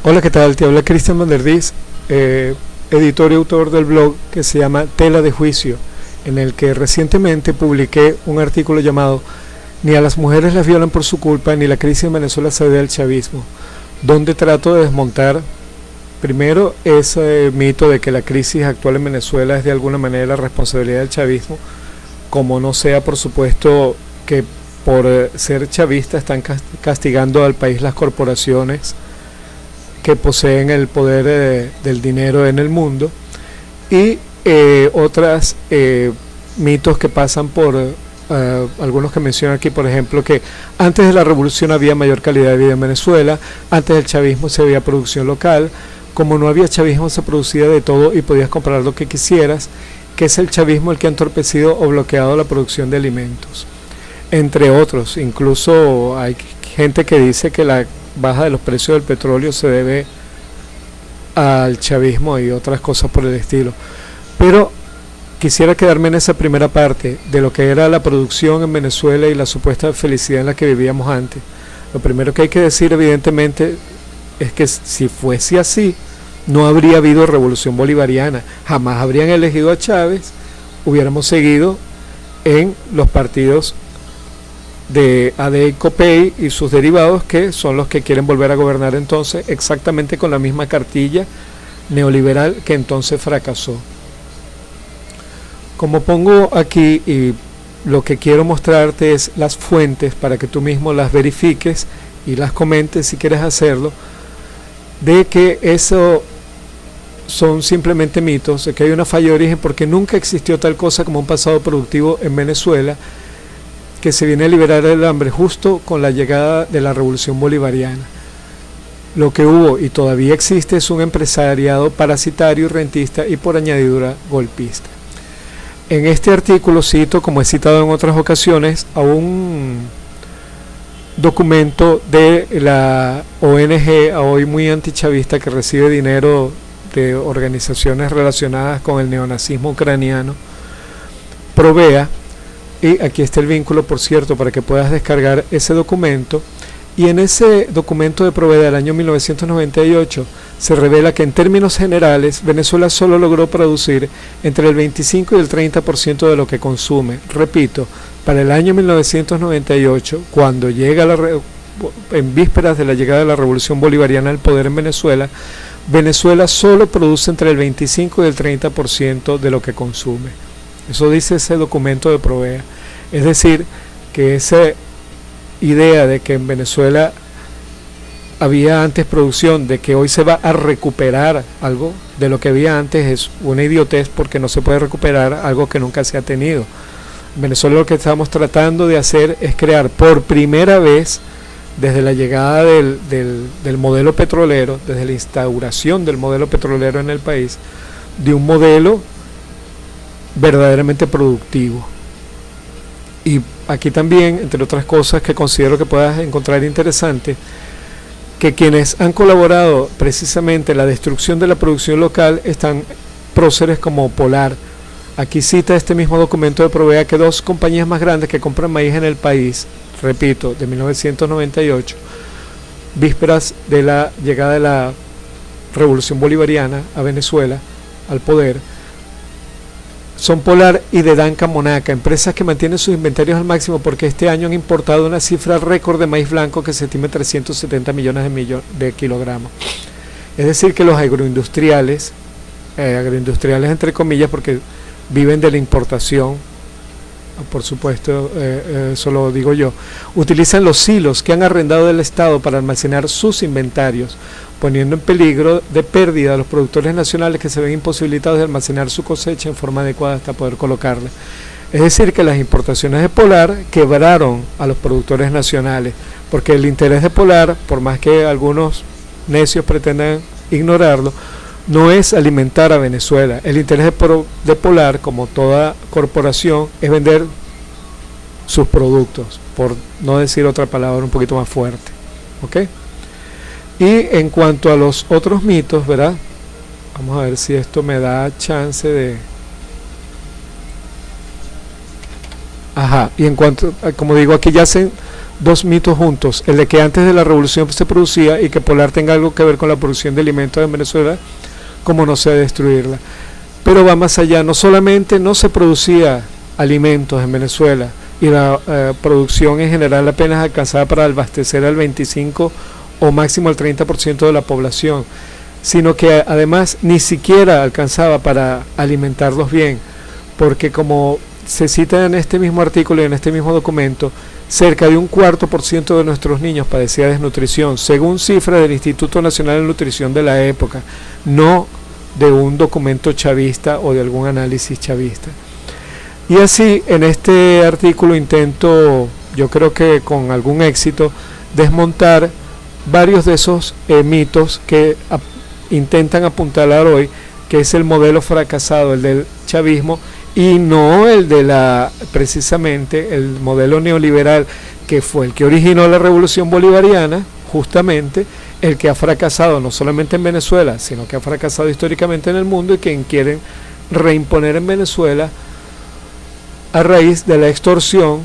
Hola, ¿qué tal? Te habla Cristian Vanderdis, editor y autor del blog que se llama Tela de Juicio, en el que recientemente publiqué un artículo llamado Ni a las mujeres las violan por su culpa, ni la crisis en Venezuela se debe al chavismo, donde trato de desmontar primero ese mito de que la crisis actual en Venezuela es de alguna manera la responsabilidad del chavismo, como no sea, por supuesto, que por ser chavista están castigando al país las corporaciones que poseen el poder del dinero en el mundo, y otras mitos que pasan por algunos que mencionan aquí, por ejemplo, que antes de la revolución había mayor calidad de vida en Venezuela, antes del chavismo se había producción local, como no había chavismo se producía de todo y podías comprar lo que quisieras, que es el chavismo el que ha entorpecido o bloqueado la producción de alimentos, entre otros. Incluso hay gente que dice que la baja de los precios del petróleo se debe al chavismo y otras cosas por el estilo. Pero quisiera quedarme en esa primera parte de lo que era la producción en Venezuela y la supuesta felicidad en la que vivíamos antes. Lo primero que hay que decir, evidentemente, es que si fuese así, no habría habido revolución bolivariana, jamás habrían elegido a Chávez, hubiéramos seguido en los partidos de AD y COPEI y sus derivados, que son los que quieren volver a gobernar entonces exactamente con la misma cartilla neoliberal que entonces fracasó. Como pongo aquí, y lo que quiero mostrarte es las fuentes para que tú mismo las verifiques y las comentes si quieres hacerlo, de que eso son simplemente mitos, de que hay una falla de origen, porque nunca existió tal cosa como un pasado productivo en Venezuela, que se viene a liberar del hambre justo con la llegada de la revolución bolivariana. Lo que hubo y todavía existe es un empresariado parasitario y rentista, y por añadidura golpista. En este artículo cito, como he citado en otras ocasiones, a un documento de la ONG, hoy muy antichavista, que recibe dinero de organizaciones relacionadas con el neonazismo ucraniano, Provea. Y aquí está el vínculo, por cierto, para que puedas descargar ese documento. Y en ese documento de Provea del año 1998 se revela que en términos generales Venezuela solo logró producir entre el 25 y el 30% de lo que consume. Repito, para el año 1998, cuando llega en vísperas de la llegada de la revolución bolivariana al poder en Venezuela, Venezuela solo produce entre el 25 y el 30% de lo que consume. Eso dice ese documento de Provea. Es decir, que esa idea de que en Venezuela había antes producción, de que hoy se va a recuperar algo de lo que había antes, es una idiotez, porque no se puede recuperar algo que nunca se ha tenido. En Venezuela lo que estamos tratando de hacer es crear por primera vez, desde la llegada del modelo petrolero, desde la instauración del modelo petrolero en el país, de un modelo verdaderamente productivo. Y aquí también, entre otras cosas que considero que puedas encontrar interesante, que quienes han colaborado precisamente en la destrucción de la producción local están próceres como Polar. Aquí cita este mismo documento de Provea que dos compañías más grandes que compran maíz en el país, repito, de 1998, vísperas de la llegada de la revolución bolivariana a Venezuela, al poder, son Polar y de Danca Monaca, empresas que mantienen sus inventarios al máximo porque este año han importado una cifra récord de maíz blanco que se estima en 370 millones de kilogramos. Es decir, que los agroindustriales entre comillas, porque viven de la importación, por supuesto, eso lo digo yo, utilizan los silos que han arrendado del Estado para almacenar sus inventarios, poniendo en peligro de pérdida a los productores nacionales, que se ven imposibilitados de almacenar su cosecha en forma adecuada hasta poder colocarla. Es decir, que las importaciones de Polar quebraron a los productores nacionales, porque el interés de Polar, por más que algunos necios pretendan ignorarlo, no es alimentar a Venezuela. El interés de Polar, como toda corporación, es vender sus productos, por no decir otra palabra un poquito más fuerte. ¿Ok? Y en cuanto a los otros mitos, ¿verdad? Vamos a ver si esto me da chance de... Ajá, y en cuanto, como digo, aquí yacen dos mitos juntos, el de que antes de la revolución se producía y que Polar tenga algo que ver con la producción de alimentos en Venezuela, como no sea destruirla. Pero va más allá, no solamente no se producía alimentos en Venezuela y la producción en general apenas alcanzaba para abastecer al 25 o máximo al 30% de la población, sino que además ni siquiera alcanzaba para alimentarlos bien, porque como se cita en este mismo artículo y en este mismo documento, cerca de 1/4% de nuestros niños padecía desnutrición, según cifras del Instituto Nacional de Nutrición de la época, no de un documento chavista o de algún análisis chavista. Y así, en este artículo intento, yo creo que con algún éxito, desmontar varios de esos mitos que intentan apuntalar hoy, que es el modelo fracasado, el del chavismo, y no el de precisamente el modelo neoliberal, que fue el que originó la revolución bolivariana, justamente el que ha fracasado no solamente en Venezuela, sino que ha fracasado históricamente en el mundo, y que quieren reimponer en Venezuela a raíz de la extorsión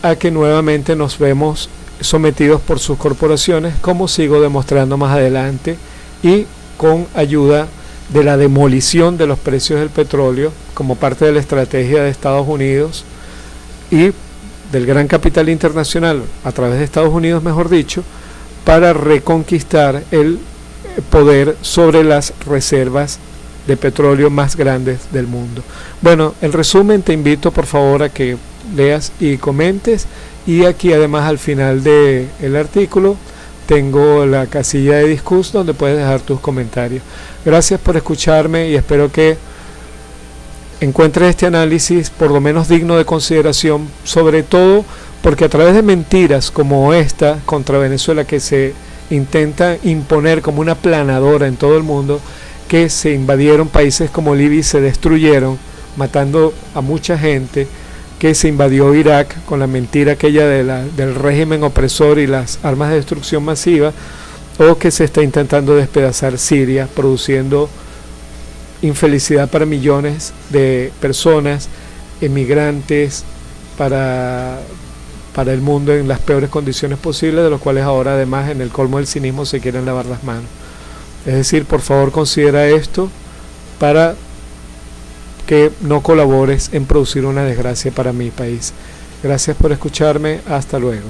a que nuevamente nos vemos sometidos por sus corporaciones, como sigo demostrando más adelante, y con ayuda de la demolición de los precios del petróleo como parte de la estrategia de Estados Unidos y del gran capital internacional, a través de Estados Unidos mejor dicho, para reconquistar el poder sobre las reservas de petróleo más grandes del mundo. Bueno, en resumen, te invito por favor a que leas y comentes, y aquí además al final del artículo tengo la casilla de discusión donde puedes dejar tus comentarios. Gracias por escucharme y espero que encuentres este análisis por lo menos digno de consideración, sobre todo porque a través de mentiras como esta contra Venezuela, que se intenta imponer como una planadora en todo el mundo, que se invadieron países como Libia y se destruyeron, matando a mucha gente, que se invadió Irak con la mentira aquella del régimen opresor y las armas de destrucción masiva, o que se está intentando despedazar Siria, produciendo infelicidad para millones de personas, emigrantes para el mundo en las peores condiciones posibles, de los cuales ahora además en el colmo del cinismo se quieren lavar las manos. Es decir, por favor considera esto para que no colabores en producir una desgracia para mi país. Gracias por escucharme, hasta luego.